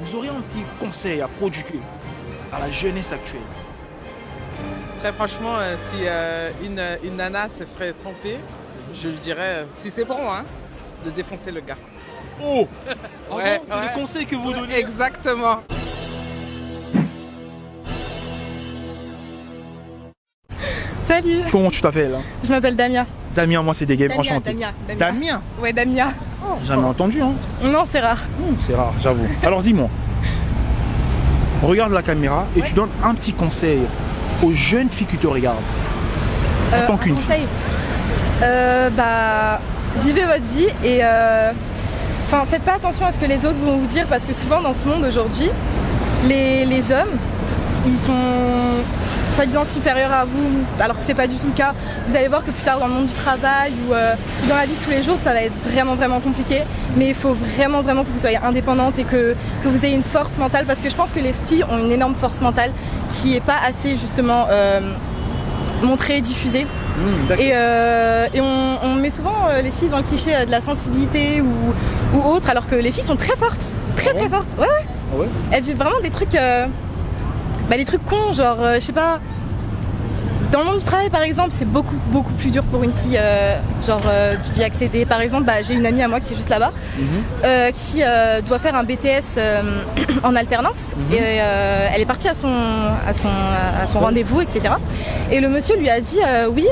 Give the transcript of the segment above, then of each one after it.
Vous auriez un petit conseil à prodiguer à la jeunesse actuelle? Très franchement, si une nana se ferait tromper, je lui dirais, si c'est pour moi, hein, de défoncer le gars. Oh, Ouais, c'est les conseils que vous donnez. Exactement. Salut, Comment tu t'appelles? je m'appelle Damia. Damien, moi c'est des games, enchanté. Damia. Damien? Ouais, Damia. Oh, jamais entendu, hein. Non, c'est rare. C'est rare, j'avoue. Alors dis-moi, regarde la caméra et tu donnes un petit conseil aux jeunes filles qui te regardent. En tant qu'une fille. conseil. Vivez votre vie et faites pas attention à ce que les autres vont vous dire parce que souvent dans ce monde aujourd'hui, les hommes, ils sont soi-disant supérieurs à vous alors que c'est pas du tout le cas. Vous allez voir que plus tard dans le monde du travail ou dans la vie de tous les jours, ça va être vraiment compliqué. Mais il faut vraiment que vous soyez indépendante et que vous ayez une force mentale parce que je pense que les filles ont une énorme force mentale qui est pas assez justement montrée, diffusée. Et on met souvent les filles dans le cliché de la sensibilité ou autre, alors que les filles sont très fortes, très fortes. Ouais. Ah ouais? Elles vivent vraiment des trucs, des trucs cons, genre, je sais pas. Dans le monde du travail, par exemple, c'est beaucoup plus dur pour une fille, d'y accéder. Par exemple, j'ai une amie à moi qui est juste là-bas, qui doit faire un BTS en alternance. Et elle est partie à son rendez-vous, etc. Et le monsieur lui a dit oui.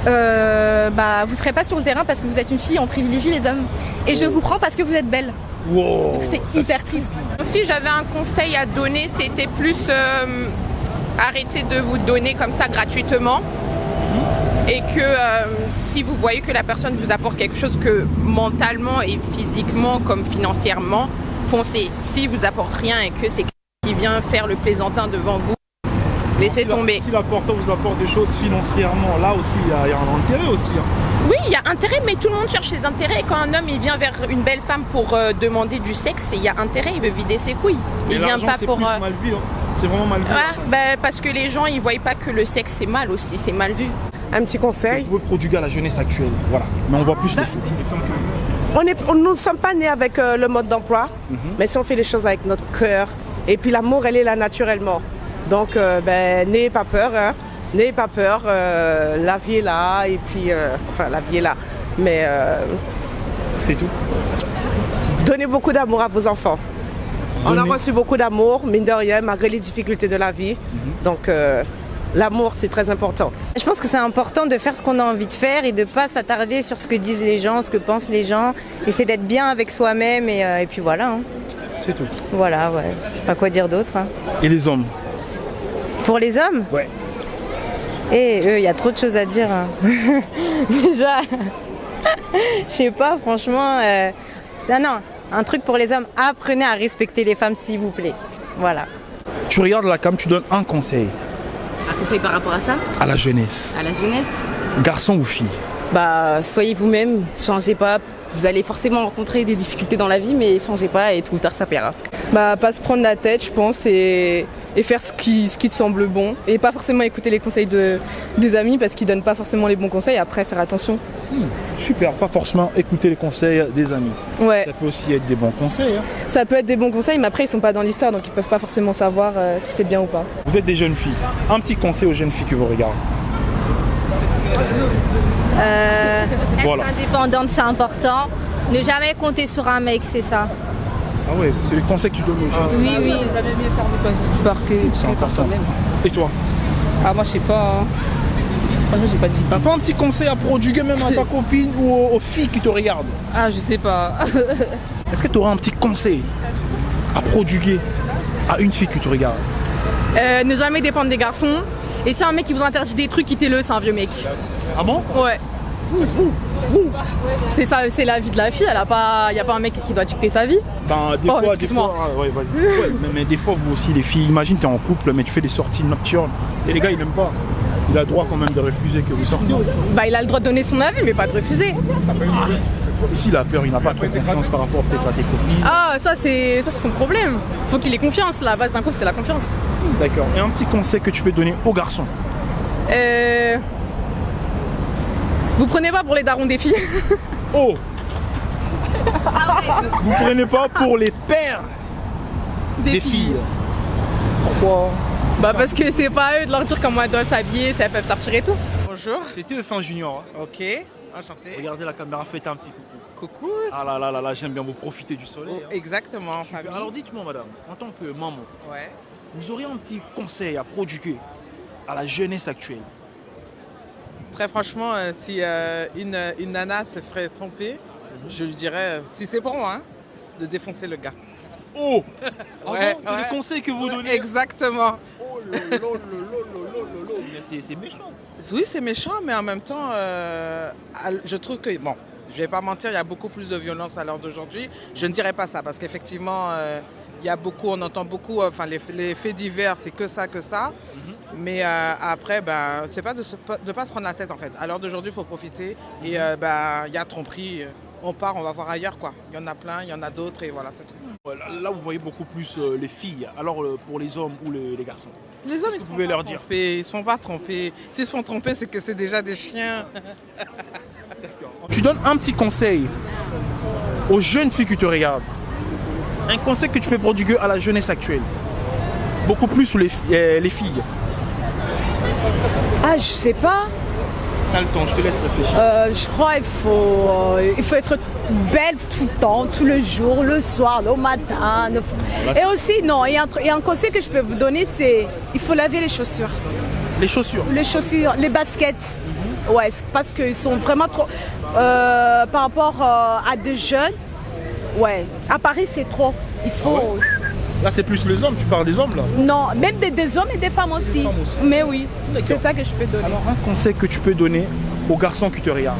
Vous serez pas sur le terrain parce que vous êtes une fille, on privilégie les hommes. Et je vous prends parce que vous êtes belle. Wow, c'est hyper triste. Si j'avais un conseil à donner, c'était plus arrêter de vous donner comme ça gratuitement. Et que si vous voyez que la personne vous apporte quelque chose que mentalement et physiquement comme financièrement, foncez. Si vous apporte rien et que c'est quelqu'un qui vient faire le plaisantin devant vous, laissez tomber. Si l'apporteur vous apporte des choses financièrement, là aussi, il y a un intérêt aussi. Hein. Oui, il y a intérêt, mais tout le monde cherche ses intérêts. Et quand un homme il vient vers une belle femme pour demander du sexe, il y a intérêt, il veut vider ses couilles. Mais il vient pas c'est pour. Plus mal vu, hein. C'est vraiment mal vu. Parce que les gens ils voient pas que le sexe c'est mal aussi, c'est mal vu. Un petit conseil. Vous pouvez prodiguer à la jeunesse actuelle, voilà. Mais on voit plus les filles. Nous ne sommes pas nés avec le mode d'emploi, mais si on fait les choses avec notre cœur, et puis l'amour, elle est là naturellement. Donc, n'ayez pas peur, hein. N'ayez pas peur, la vie est là, et puis, la vie est là, mais... C'est tout. Donnez beaucoup d'amour à vos enfants. On a reçu beaucoup d'amour, mine de rien, malgré les difficultés de la vie. Donc, l'amour, c'est très important. Je pense que c'est important de faire ce qu'on a envie de faire et de ne pas s'attarder sur ce que disent les gens, ce que pensent les gens. Essayer d'être bien avec soi-même et puis voilà. Hein. C'est tout. Voilà, ouais. Je sais pas quoi dire d'autre. Hein. Et les hommes? Pour les hommes? Ouais. Et eux, il y a trop de choses à dire. Hein. Déjà, je sais pas, franchement. Non, un truc pour les hommes, apprenez à respecter les femmes, s'il vous plaît. Voilà. Tu regardes la cam, tu donnes un conseil. Un conseil par rapport à ça? À la jeunesse. À la jeunesse? Garçon ou fille? Soyez vous-même, changez pas. Vous allez forcément rencontrer des difficultés dans la vie, mais changez pas et tôt ou tard ça plaira. Pas se prendre la tête, je pense, et faire ce qui te semble bon. Et pas forcément écouter les conseils des amis parce qu'ils donnent pas forcément les bons conseils. Après, faire attention. Super, pas forcément écouter les conseils des amis. Ouais. Ça peut aussi être des bons conseils. Hein. Ça peut être des bons conseils, mais après, ils sont pas dans l'histoire, donc ils peuvent pas forcément savoir si c'est bien ou pas. Vous êtes des jeunes filles. Un petit conseil aux jeunes filles qui vous regardent. Être indépendante, c'est important. Ne jamais compter sur un mec, c'est ça. Ah ouais, c'est les conseils que tu donnes aux jeunes. Oui. Jamais mieux servir par que par soi-même. Et toi? Ah moi je sais pas. Moi j'ai pas dit. T'as pas un petit conseil à prodiguer même à ta copine ou aux filles qui te regardent? Ah je sais pas. Est-ce que tu aurais un petit conseil à prodiguer à une fille qui te regarde? Ne jamais dépendre des garçons. Et si un mec qui vous interdit des trucs, quittez-le, c'est un vieux mec. Ah bon? Ouais. C'est ça, c'est la vie de la fille, y a pas un mec qui doit dicter sa vie. Des fois, ouais, vas-y. Ouais, mais des fois vous aussi les filles, imagine t'es en couple mais tu fais des sorties nocturnes et les gars ils n'aiment pas. Il a le droit quand même de refuser que vous sortiez aussi. Il a le droit de donner son avis mais pas de refuser. Ici il a peur, il n'a pas trop confiance par rapport peut-être à tes copines. Ah ça c'est son problème. Faut qu'il ait confiance, la base d'un couple c'est la confiance. D'accord. Et un petit conseil que tu peux donner aux garçons? Vous prenez pas pour les darons des filles. Oh. Vous prenez pas pour les pères Des filles. Pourquoi? Bah parce que c'est pas à eux de leur dire comment elles doivent s'habiller, si elles peuvent sortir et tout. Bonjour. C'était F1 Junior. Hein. Ok, enchanté. Regardez la caméra, faites un petit coucou. Coucou. Ah là là là là, j'aime bien vous profiter du soleil. Oh, hein. exactement, en Super. famille. Alors dites-moi madame, en tant que maman, Ouais. vous auriez un petit conseil à prodiguer à la jeunesse actuelle? Très franchement, si une nana se ferait tromper, je lui dirais, si c'est pour moi, hein, de défoncer le gars. Oh Ah Ouais, bon, c'est ouais. les conseils que vous donnez? Exactement. Oh lolo. Mais c'est méchant. Oui, c'est méchant, mais en même temps, je trouve que, bon, je vais pas mentir, il y a beaucoup plus de violence à l'heure d'aujourd'hui. Je ne dirais pas ça, parce qu'effectivement, il y a beaucoup, on entend beaucoup, enfin, les faits divers, c'est que ça. Mais après, ben, c'est pas de pas se prendre la tête, en fait. À l'heure d'aujourd'hui, il faut profiter. Et ben, il y a tromperie. On part, on va voir ailleurs, quoi. Il y en a plein, il y en a d'autres, et voilà, c'est tout. Là, vous voyez beaucoup plus les filles. Alors, pour les hommes ou les garçons? Les hommes, Qu'est-ce ils que se vous pouvez font pas leur dire? tromper, ils se font pas tromper. S'ils se font tromper, c'est que c'est déjà des chiens. Tu donnes un petit conseil aux jeunes filles qui te regardent. Un conseil que tu peux prodiguer à la jeunesse actuelle. Beaucoup plus sur les filles. Ah, je sais pas. T'as le temps, je te laisse réfléchir. Je crois qu'il faut être belle tout le temps, tout le jour, le soir, le matin. Et aussi, non, il y a un conseil que je peux vous donner, c'est il faut laver les chaussures. Les chaussures? Les chaussures, les baskets. Ouais, c'est parce qu'ils sont vraiment trop... par rapport à des jeunes, ouais, à Paris, c'est trop. Il faut... Ah ouais? Là, c'est plus les hommes, tu parles des hommes, là? Non, même des hommes et des femmes aussi. Mais oui, c'est ça que je peux donner. Alors, un conseil que tu peux donner aux garçons qui te regardent.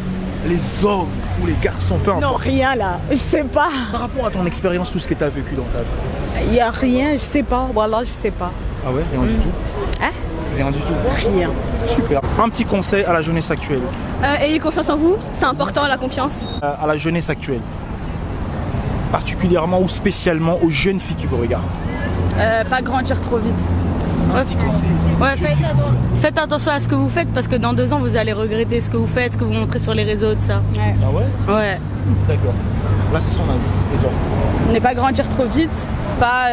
Les hommes ou les garçons, peu importe. Non, rien là, je sais pas. Par rapport à ton expérience, tout ce que tu as vécu dans ta vie. Il n'y a rien, je sais pas. Voilà, je sais pas. Ah ouais, rien du tout? Hein? Rien du tout? Rien. Super. Un petit conseil à la jeunesse actuelle. Ayez confiance en vous, c'est important la confiance. À la jeunesse actuelle. Particulièrement ou spécialement aux jeunes filles qui vous regardent. Pas grandir trop vite. Un petit conseil. Ouais, faites attention à ce que vous faites parce que dans 2 ans vous allez regretter ce que vous faites, ce que vous montrez sur les réseaux, tout ça. Ah ouais? Ouais. D'accord. Là, c'est son avis. Et toi? Ne pas grandir trop vite, pas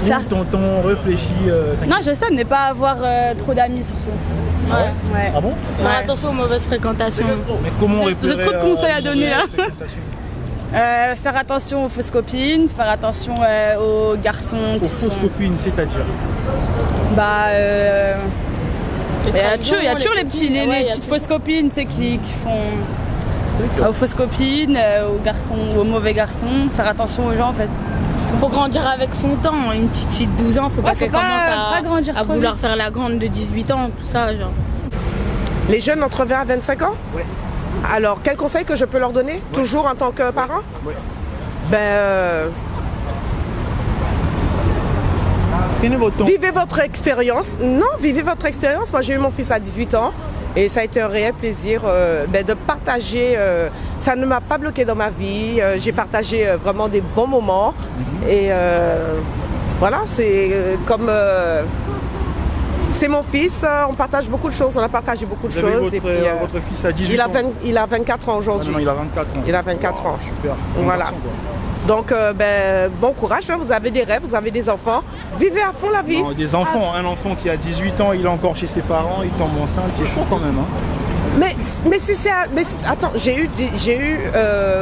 faire. Tonton, réfléchis. Non, je sais, ne pas avoir trop d'amis surtout. Ouais. Ah bon? Faire attention aux mauvaises fréquentations. Mais comment J'ai trop de conseils à donner là. Faire attention aux fausses copines, faire attention aux garçons qui sont... Aux fausses copines, c'est-à-dire? Bah... Il y a toujours les petites fausses copines, c'est qui font... aux fausses copines, aux garçons, aux mauvais garçons, faire attention aux gens en fait. Faut grandir avec son temps. Une petite fille de 12 ans, faut pas qu'elle commence à vouloir vite. faire la grande de 18 ans, tout ça, genre. Les jeunes entre 20 à 25 ans? Oui. Alors, quel conseil que je peux leur donner? Toujours en tant que parent? Oui. Vivez votre expérience. Non, vivez votre expérience. Moi, j'ai eu mon fils à 18 ans et ça a été un réel plaisir de partager. Ça ne m'a pas bloqué dans ma vie. J'ai partagé vraiment des bons moments. Et voilà, c'est comme... c'est mon fils, on partage beaucoup de choses, on a partagé beaucoup de choses. Votre fils a 18 ans? Il a 24 ans aujourd'hui. Non, il a 24 ans. Il a 24 ans. Super. Voilà. Garçon, donc, bon courage, hein, vous avez des rêves, vous avez des enfants. Vivez à fond la vie. non, des enfants. Un enfant qui a 18 ans, il est encore chez ses parents, il tombe enceinte, c'est chaud quand même. Hein. Mais si c'est... Attends, j'ai eu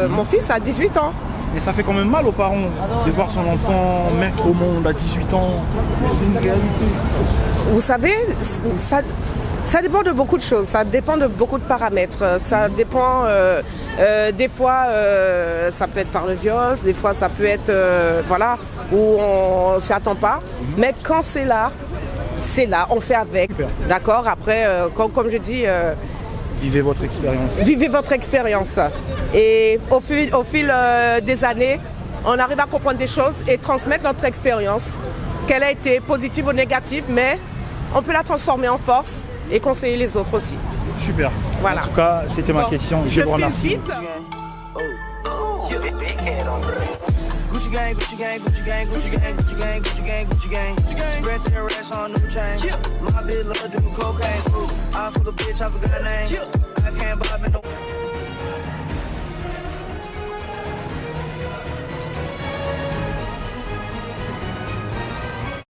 mon fils à 18 ans. Mais ça fait quand même mal aux parents de voir son enfant mettre au monde à 18 ans. C'est une réalité. Vous savez, ça dépend de beaucoup de choses, ça dépend de beaucoup de paramètres. Ça dépend, des fois, ça peut être par le viol, des fois ça peut être, voilà, où on ne s'y attend pas. Mais quand c'est là, on fait avec. D'accord? Après, comme je dis... vivez votre expérience. Vivez votre expérience. Et au fil des années, on arrive à comprendre des choses et transmettre notre expérience, qu'elle a été positive ou négative, mais on peut la transformer en force et conseiller les autres aussi. Super. Voilà. En tout cas, c'était ma question. Je vous remercie. Gucci gang, Gucci gang, Gucci gang, Gucci gang, Gucci gang, Gucci gang, Gucci gang, Gucci gang. Spread their racks on new chain. My bitch love doing cocaine. I for the bitch, I forgot her name. I can't buy me no.